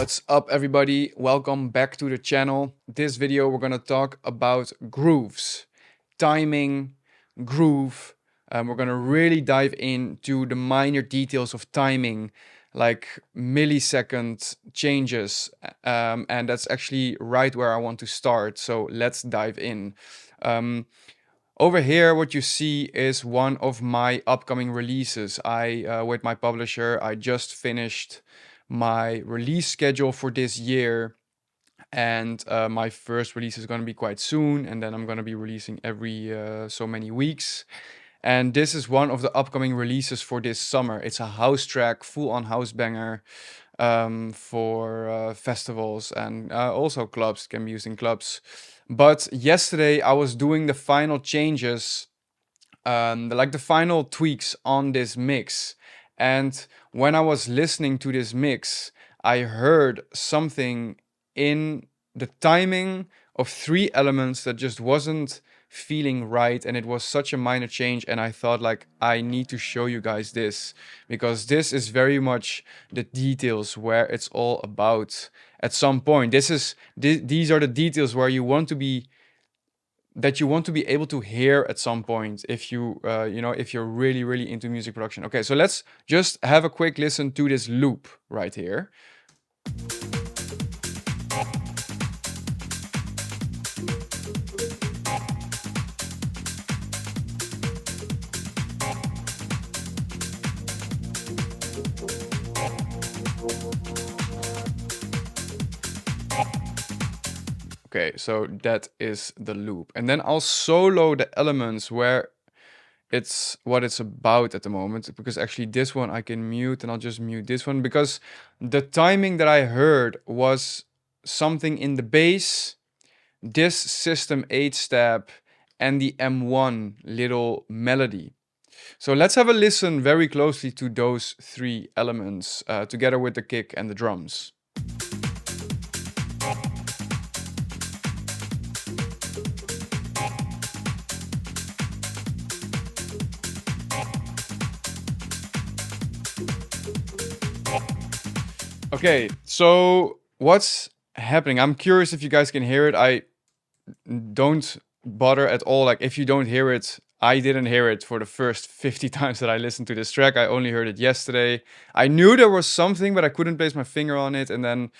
What's up, everybody? Welcome back to the channel. This video we're gonna talk about grooves, timing, groove. We're gonna really dive into the minor details of timing, like millisecond changes, and that's actually right where I want to start. So let's dive in. Over here, what you see is one of my upcoming releases. With my publisher, I just finished my release schedule for this year, and my first release is going to be quite soon, and then I'm going to be releasing every so many weeks. And this is one of the upcoming releases for this summer. It's a house track, full-on house banger, for festivals and also clubs. It can be used in clubs. But yesterday I was doing the final changes, the final tweaks on this mix. And when I was listening to this mix, I heard something in the timing of three elements that just wasn't feeling right, and it was such a minor change, and I thought, like, I need to show you guys this because this is very much the details where it's all about. At some point, these are the details where you want to be able to hear at some point if you if you're really into music production. Okay, so let's just have a quick listen to this loop right here. Okay, so that is the loop. And then I'll solo the elements where it's what it's about at the moment, because actually this one I can mute, and I'll just mute this one because the timing that I heard was something in the bass, this system 8 step, and the M1 little melody. So let's have a listen very closely to those three elements together with the kick and the drums. Okay, so what's happening? I'm curious if you guys can hear it. I don't bother at all. Like, if you don't hear it, I didn't hear it for the first 50 times that I listened to this track. I only heard it yesterday. I knew there was something, but I couldn't place my finger on it. And then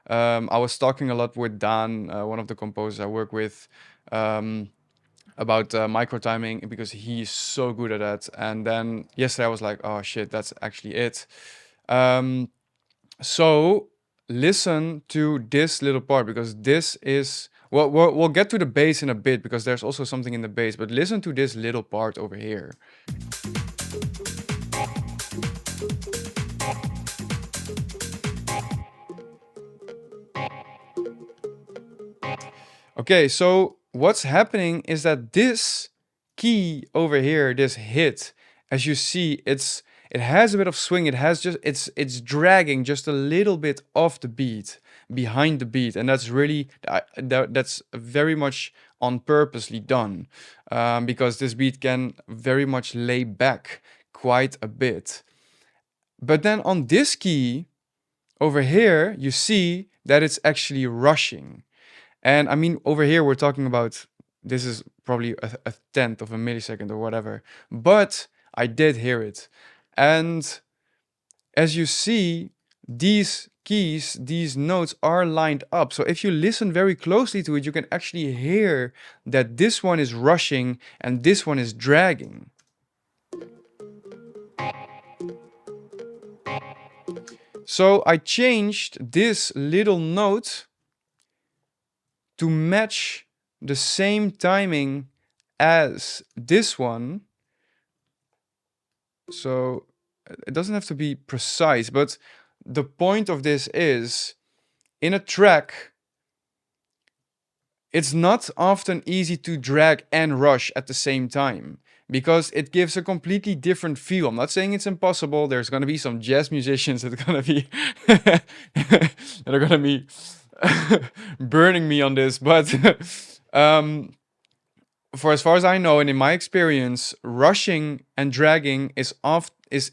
I was talking a lot with Dan, one of the composers I work with, about micro timing, because he's so good at that. And then yesterday I was like, oh shit, that's actually it. So listen to this little part, because this is, well, we'll get to the bass in a bit because there's also something in the bass, but listen to this little part over here. Okay, so what's happening is that this key over here, this hit, as you see, it has a bit of swing. It has just, it's dragging just a little bit off the beat, behind the beat, and that's really that's very much on purposely done, because this beat can very much lay back quite a bit. But then on this key over here, you see that it's actually rushing. And I mean, over here we're talking about, this is probably a tenth of a millisecond or whatever, but I did hear it. And as you see, these keys, these notes are lined up. So if you listen very closely to it, you can actually hear that this one is rushing and this one is dragging. So I changed this little note to match the same timing as this one. So it doesn't have to be precise, but the point of this is, in a track, it's not often easy to drag and rush at the same time, because it gives a completely different feel. I'm not saying it's impossible. There's going to be some jazz musicians that are going to be that are going to be burning me on this, but for as far as I know, and in my experience, rushing and dragging is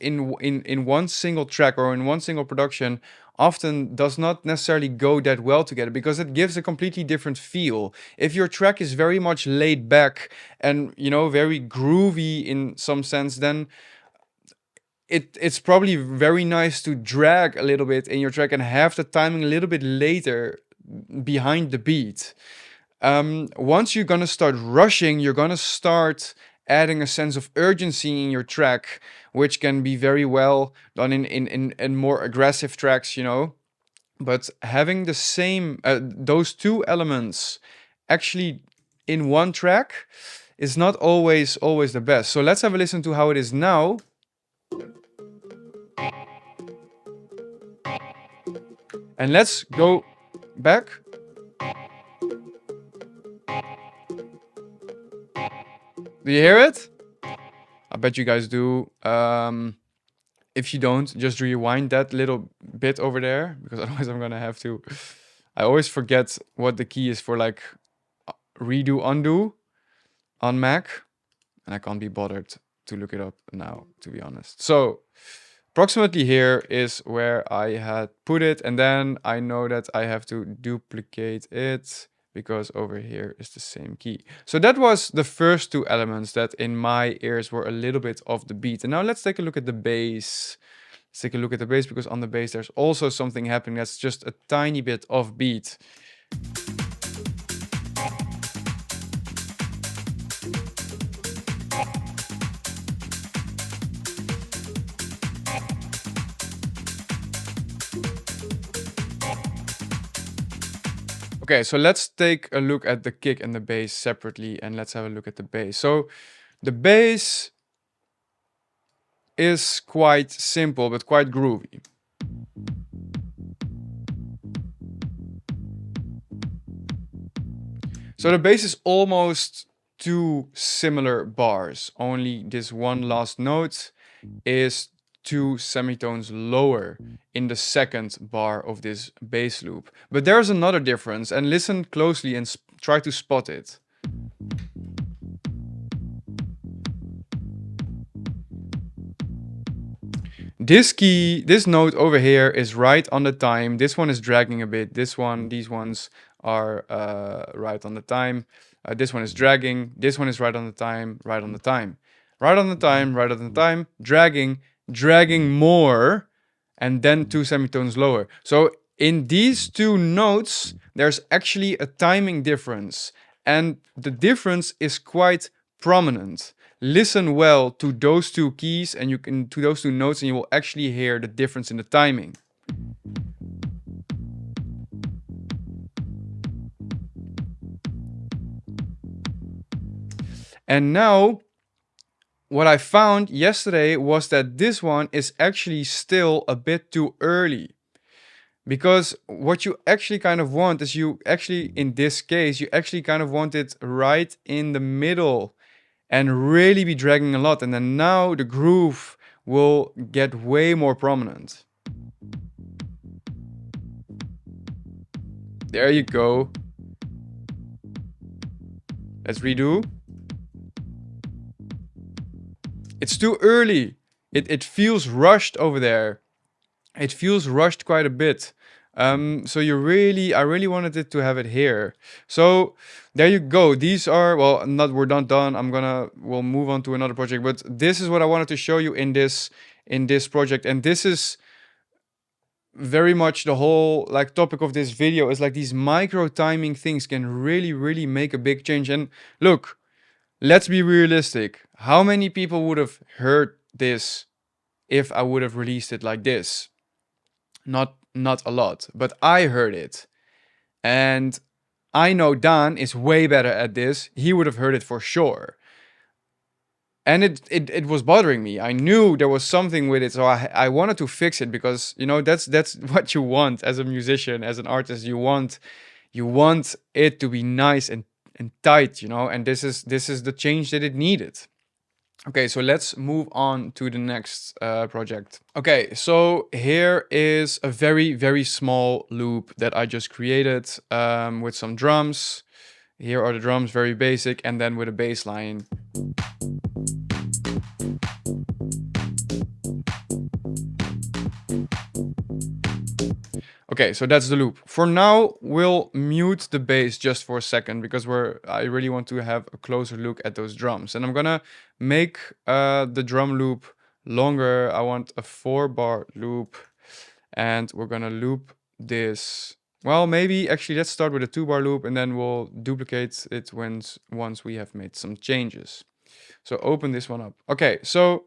in one single track or in one single production often does not necessarily go that well together because it gives a completely different feel. If your track is very much laid back and, you know, very groovy in some sense, then it's probably very nice to drag a little bit in your track and have the timing a little bit later behind the beat. Once you're gonna start rushing, you're gonna start adding a sense of urgency in your track, which can be very well done in more aggressive tracks, you know. But having the same, those two elements actually in one track is not always the best. So let's have a listen to how it is now. And let's go back. Do you hear it? I bet you guys do. If you don't, just rewind that little bit over there, because otherwise I'm gonna have to. I always forget what the key is for, like, redo, undo on Mac, and I can't be bothered to look it up now, to be honest. So approximately here is where I had put it, and then I know that I have to duplicate it because over here is the same key. So that was the first two elements that in my ears were a little bit off the beat. And now let's take a look at the bass. Let's take a look at the bass, because on the bass there's also something happening that's just a tiny bit off beat. Okay, so let's take a look at the kick and the bass separately, and let's have a look at the bass. So the bass is quite simple, but quite groovy. So the bass is almost two similar bars, only this one last note is 2 semitones lower in the second bar of this bass loop. But there's another difference, and listen closely and try to spot it. This note over here is right on the time. This one is dragging a bit. These ones are right on the time. This one is dragging. This one is right on the time, right on the time. Right on the time, right on the time, dragging more, and then 2 semitones lower. So in these two notes, there's actually a timing difference, and the difference is quite prominent. Listen well to those two keys and to those two notes, and you will actually hear the difference in the timing. And now, what I found yesterday was that this one is actually still a bit too early. Because what you actually kind of want is in this case, you actually kind of want it right in the middle and really be dragging a lot. And then now the groove will get way more prominent. There you go. Let's redo. It's too early. It feels rushed over there. It feels rushed quite a bit. So I really wanted it to have it here. So there you go. These are, well, we're not done. We'll move on to another project, but this is what I wanted to show you in this project. And this is very much the whole topic of this video, is like these micro timing things can really make a big change. And look, let's be realistic. How many people would have heard this if I would have released it like this? Not a lot, but I heard it. And I know Dan is way better at this. He would have heard it for sure. And it was bothering me. I knew there was something with it, so I wanted to fix it, because, you know, that's what you want as a musician, as an artist. You want it to be nice and tight, you know, and this is the change that it needed. Okay, so let's move on to the next project. Okay, so here is a very small loop that I just created with some drums. Here are the drums, very basic, and then with a bass line. Okay, so that's the loop. For now, we'll mute the bass just for a second because I really want to have a closer look at those drums. And I'm gonna make the drum loop longer. I want a 4-bar loop, and we're gonna loop this. Well, maybe actually let's start with a 2-bar loop and then we'll duplicate it once we have made some changes. So open this one up. Okay, so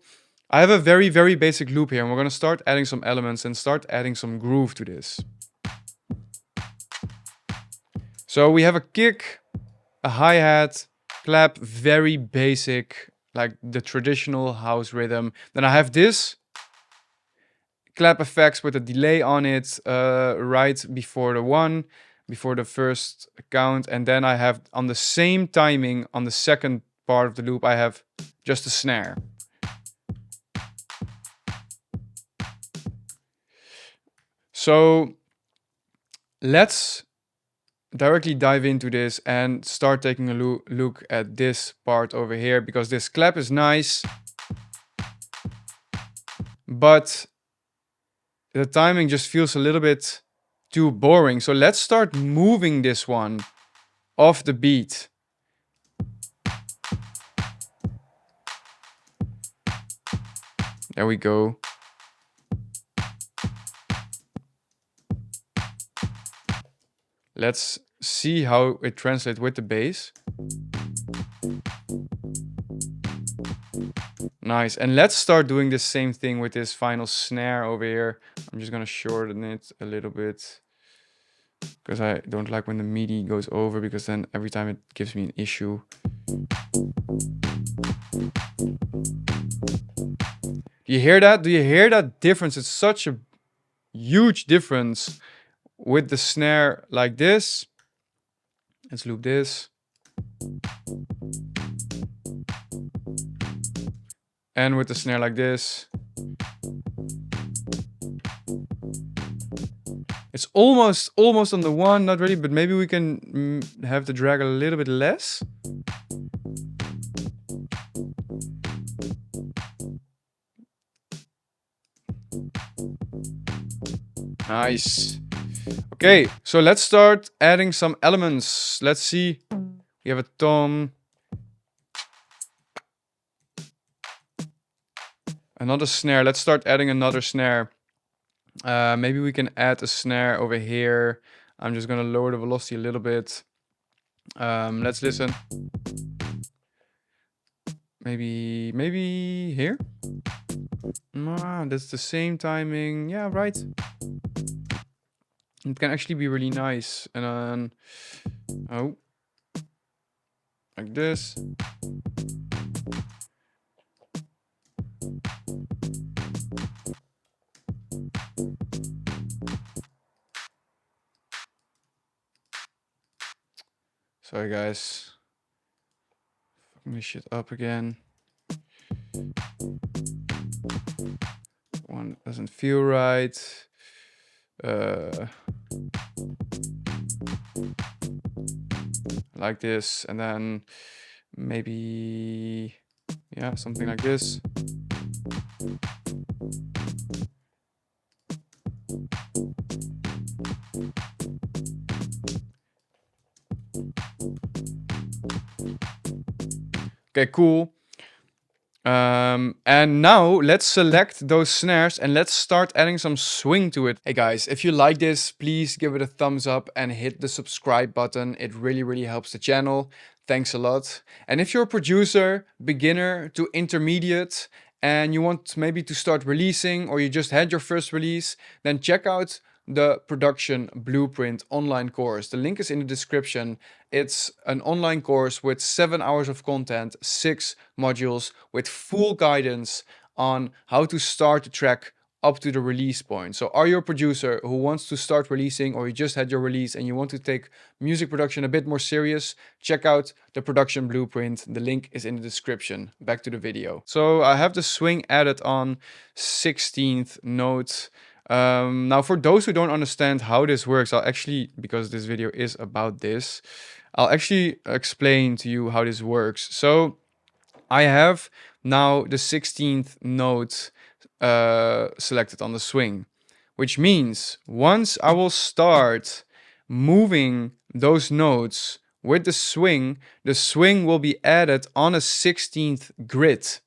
I have a very, very basic loop here, and we're gonna start adding some elements and start adding some groove to this. So we have a kick, a hi-hat, clap, very basic, like the traditional house rhythm. Then I have this clap effects with a delay on it right before the first count. And then I have on the same timing on the second part of the loop, I have just a snare. So let's directly dive into this and start taking a look at this part over here, because this clap is nice, but the timing just feels a little bit too boring. So let's start moving this one off the beat. There we go. Let's see how it translates with the bass. Nice. And let's start doing the same thing with this final snare over here. I'm just gonna shorten it a little bit because I don't like when the MIDI goes over, because then every time it gives me an issue. Do you hear that? Do you hear that difference? It's such a huge difference with the snare like this. Let's loop this. And with the snare like this. It's almost on the one, not really, but maybe we can have the drag a little bit less. Nice. Okay, so let's start adding some elements. Let's see. We have a tom. Another snare. Let's start adding another snare. Maybe we can add a snare over here. I'm just gonna lower the velocity a little bit. Let's listen. Maybe here? That's the same timing. Yeah, right. It can actually be really nice. And then, oh, like this. Sorry guys, fucking this shit up again. One doesn't feel right. Like this, and then maybe, yeah, something like this. Okay, cool. And now let's select those snares and let's start adding some swing to it. Hey guys, if you like this, please give it a thumbs up and hit the subscribe button. It really, really helps the channel. Thanks a lot. And if you're a producer, beginner to intermediate, and you want maybe to start releasing, or you just had your first release, then check out the Production Blueprint online course. The link is in the description. It's an online course with 7 hours of content, 6 modules with full guidance on how to start the track up to the release point. So are you a producer who wants to start releasing, or you just had your release and you want to take music production a bit more serious? Check out the Production Blueprint. The link is in the description. Back to the video. So I have the swing added on 16th note. Now for those who don't understand how this works, I'll actually, because this video is about this, I'll actually explain to you how this works. So I have now the 16th note selected on the swing. which means once I will start moving those notes with the swing will be added on a 16th grid.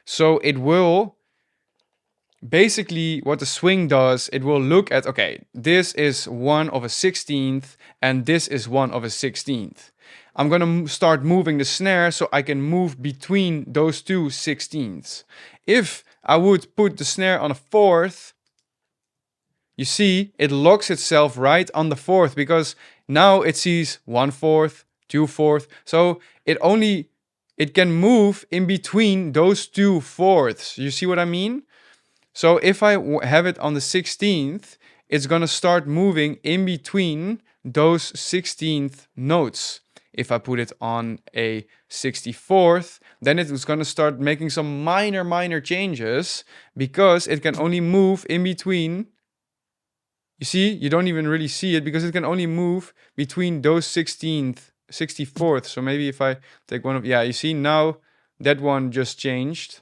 So it will, basically what the swing does, it will look at, okay, this is 1 of a 16th and this is 1 of a 16th. I'm going to start moving the snare so I can move between those two 16ths. If I would put the snare on a 4th, you see, it locks itself right on the 4th because now it sees 1/4, 2/4. So it can move in between those two 4ths. You see what I mean? So if I have it on the 16th, it's going to start moving in between those 16th notes. If I put it on a 64th, then it is going to start making some minor changes because it can only move in between. You see, you don't even really see it because it can only move between those 64th. So maybe if I take one of, yeah, you see now that one just changed.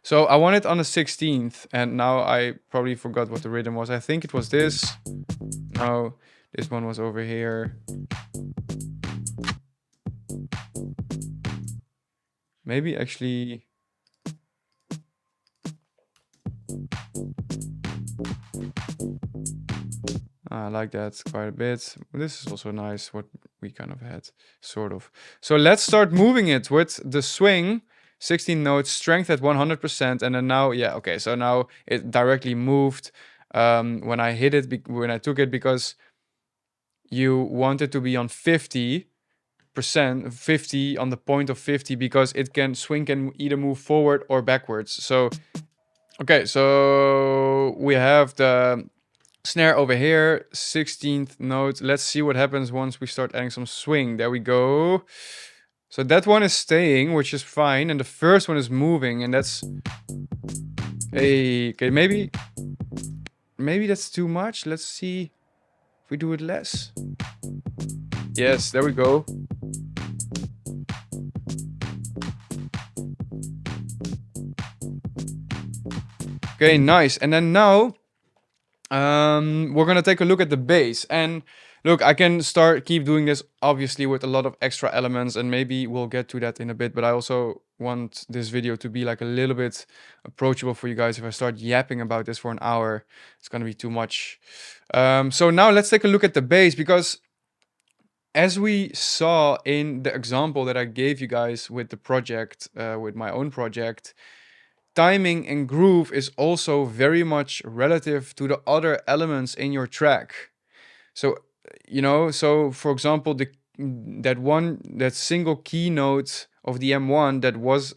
So I want it on the 16th, and now I probably forgot what the rhythm was. I think it was this. No, this one was over here. Maybe actually... I like that quite a bit. This is also nice, what we kind of had, sort of. So let's start moving it with the swing. 16 notes, strength at 100%, and then now, yeah, okay, so now it directly moved when I hit it, when I took it, because you want it to be on 50%, 50 on the point of 50, because swing can either move forward or backwards. So, okay, so we have the snare over here, 16th note. Let's see what happens once we start adding some swing. There we go. So that one is staying, which is fine, and the first one is moving, and that's... Hey, okay, maybe that's too much. Let's see if we do it less. Yes, there we go. Okay, nice. And then now we're gonna take a look at the bass. And look, I can keep doing this obviously with a lot of extra elements, and maybe we'll get to that in a bit, but I also want this video to be like a little bit approachable for you guys. If I start yapping about this for an hour, it's gonna be too much. So now let's take a look at the bass, because as we saw in the example that I gave you guys with the project, with my own project, timing and groove is also very much relative to the other elements in your track. So, you know, so for example, that single key note of the M1 that was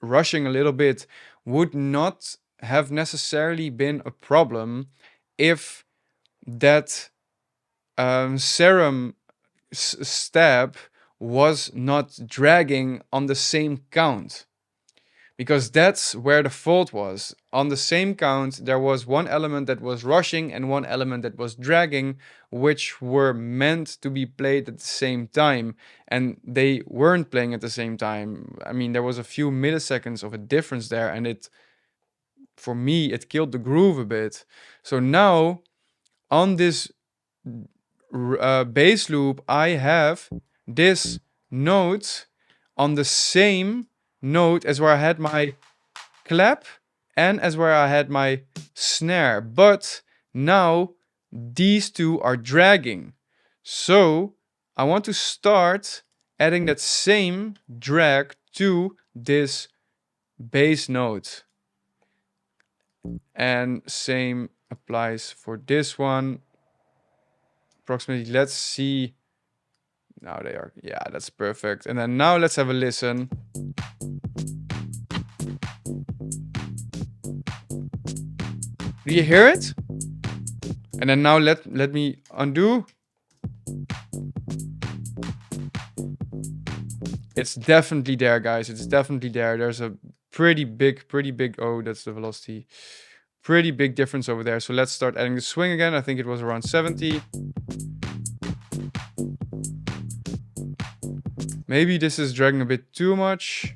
rushing a little bit would not have necessarily been a problem if that serum stab was not dragging on the same count. Because that's where the fault was. On the same count, there was one element that was rushing and one element that was dragging, which were meant to be played at the same time. And they weren't playing at the same time. I mean, there was a few milliseconds of a difference there, and for me, it killed the groove a bit. So now, on this bass loop, I have this note on the same note as where I had my clap and as where I had my snare, but now these two are dragging. So I want to start adding that same drag to this bass note, and same applies for this one approximately. Let's see. Now they are, yeah, that's perfect. And then now let's have a listen. Do you hear it? And then now let me undo. It's definitely there, guys. It's definitely there. There's a pretty big, oh, that's the velocity. Pretty big difference over there. So let's start adding the swing again. I think it was around 70. Maybe this is dragging a bit too much.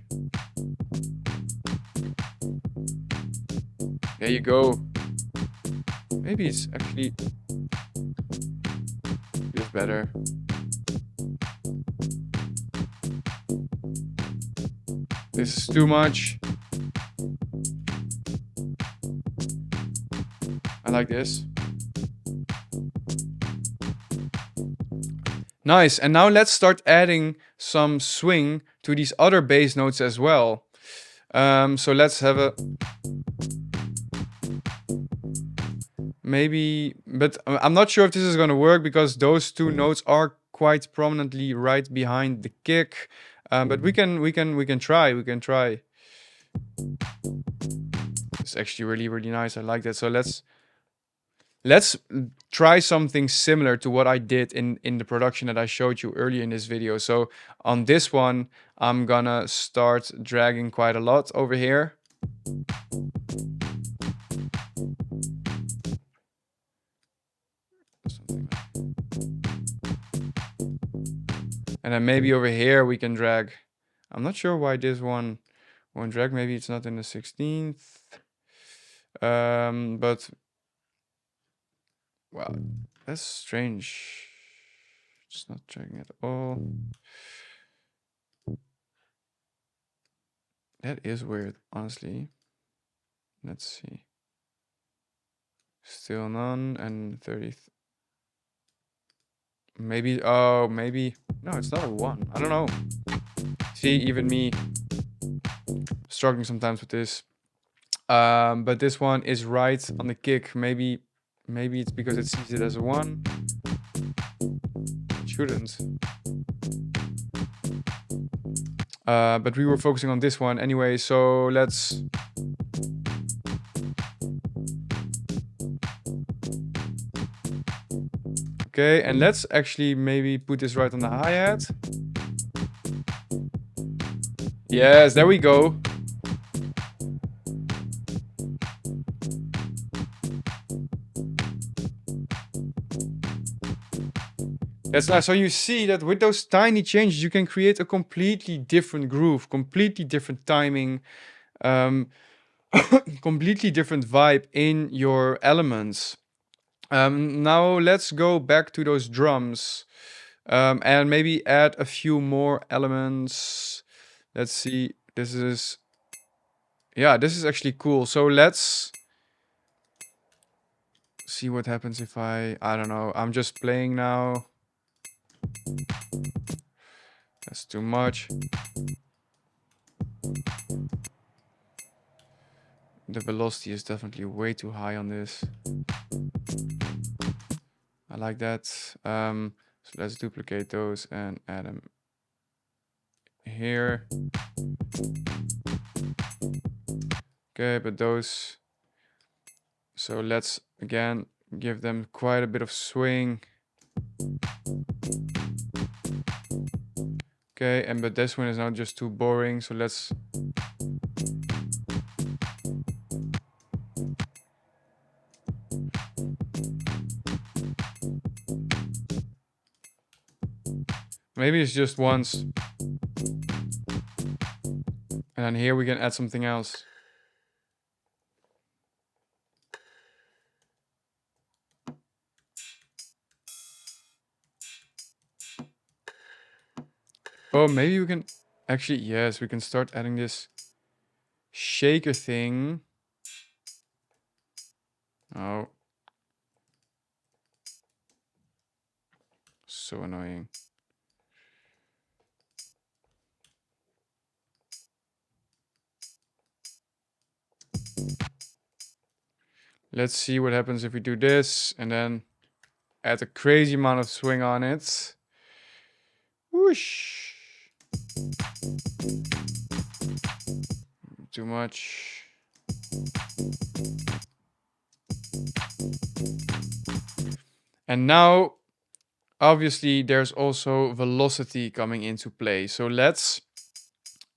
There you go. Maybe it's actually feels better. This is too much. I like this. Nice. And now let's start adding some swing to these other bass notes as well. So let's have a... Maybe... But I'm not sure if this is going to work because those two notes are quite prominently right behind the kick. But we can try. We can try. It's actually really, really nice. I like that. So let's try something similar to what I did in the production that I showed you earlier in this video. So on this one, I'm gonna start dragging quite a lot over here. And then maybe over here we can drag. I'm not sure why this one won't drag. Maybe it's not in the 16th. But well, that's strange. It's not dragging at all. That is weird, honestly. Let's see. Still none, and 30th. Maybe, oh, maybe. No, it's not a 1. I don't know. See, even me struggling sometimes with this. But this one is right on the kick. Maybe it's because it sees it as a 1. It shouldn't. But we were focusing on this one anyway, so let's... Okay, and let's actually maybe put this right on the hi-hat. Yes, there we go. That's nice. So you see that with those tiny changes, you can create a completely different groove, completely different timing, completely different vibe in your elements. Now let's go back to those drums and maybe add a few more elements. Let's see. This is actually cool. So let's see what happens if I don't know. I'm just playing now. That's too much. The velocity is definitely way too high on this. I like that. So let's duplicate those and add them here. Okay, but those... So let's again give them quite a bit of swing. Okay, and but this one is now just too boring, so let's... Maybe it's just once. And then here we can add something else. Oh, maybe we can... Actually, yes, we can start adding this shaker thing. Oh. So annoying. Let's see what happens if we do this and then add a crazy amount of swing on it. Whoosh. Too much. And now, obviously, there's also velocity coming into play. So let's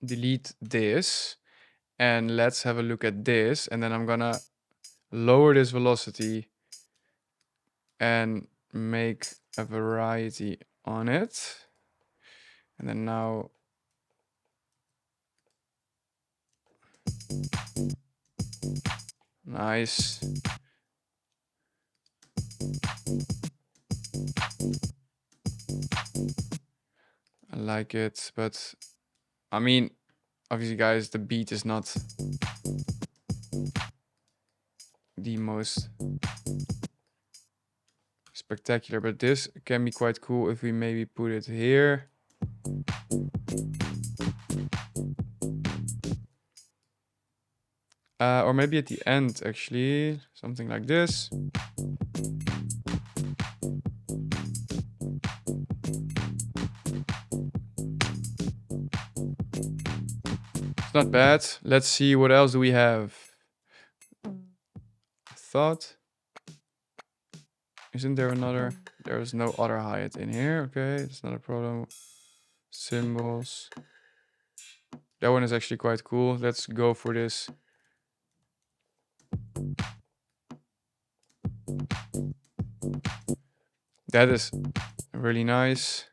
delete this and let's have a look at this. And then I'm gonna lower this velocity and make a variety on it. And then now... Nice. like it, but I mean, obviously guys, the beat is not the most spectacular, but this can be quite cool if we maybe put it here. Or maybe at the end, actually, something like this. It's not bad. Let's see, what else do we have? Thought. Isn't there another? There's no other hi-hat in here. Okay, it's not a problem. Cymbals. That one is actually quite cool. Let's go for this. That is really nice.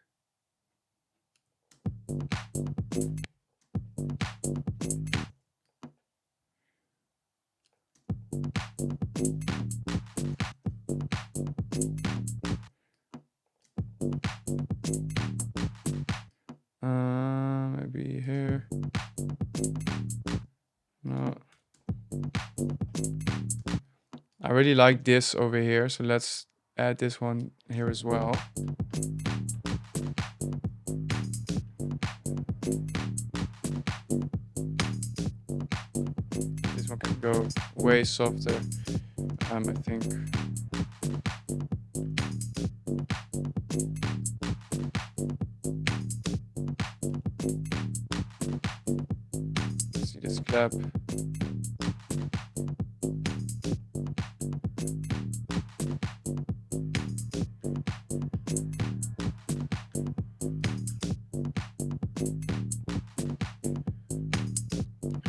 Maybe here. No. I really like this over here, so let's add this one here as well. This one can go way softer, I think. Let's see this clap.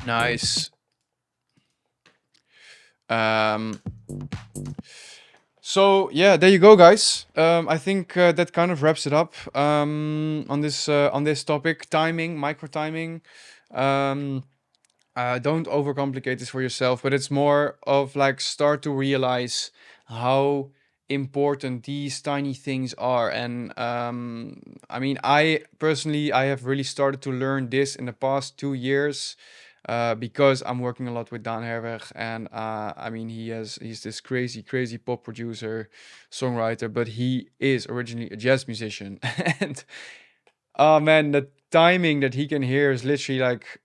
Nice. So yeah, there you go, guys. I think that kind of wraps it up on this topic: timing, micro timing. Don't overcomplicate this for yourself, but it's more of like start to realize how important these tiny things are. And I mean, I personally, I have really started to learn this in the past 2 years. Because I'm working a lot with Daan Herweg, and I mean, he's this crazy pop producer, songwriter, but he is originally a jazz musician. And oh man, the timing that he can hear is literally like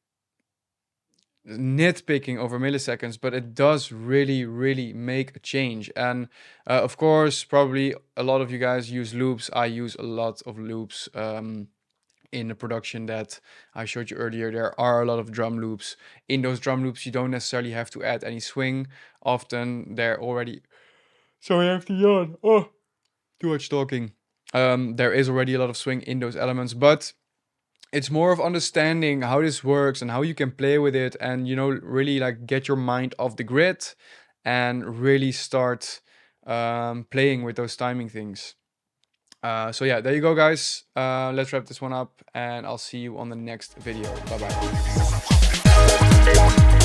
nitpicking over milliseconds, but it does really make a change. And of course, probably a lot of you guys use loops. I use a lot of loops. In the production that I showed you earlier, there are a lot of drum loops. In those drum loops, you don't necessarily have to add any swing. Often they're already... Sorry, I have to yawn. Oh, too much talking. There is already a lot of swing in those elements, but it's more of understanding how this works and how you can play with it, and, you know, really like get your mind off the grid and really start playing with those timing things. So yeah, there you go, guys. Let's wrap this one up, and I'll see you on the next video. Bye bye.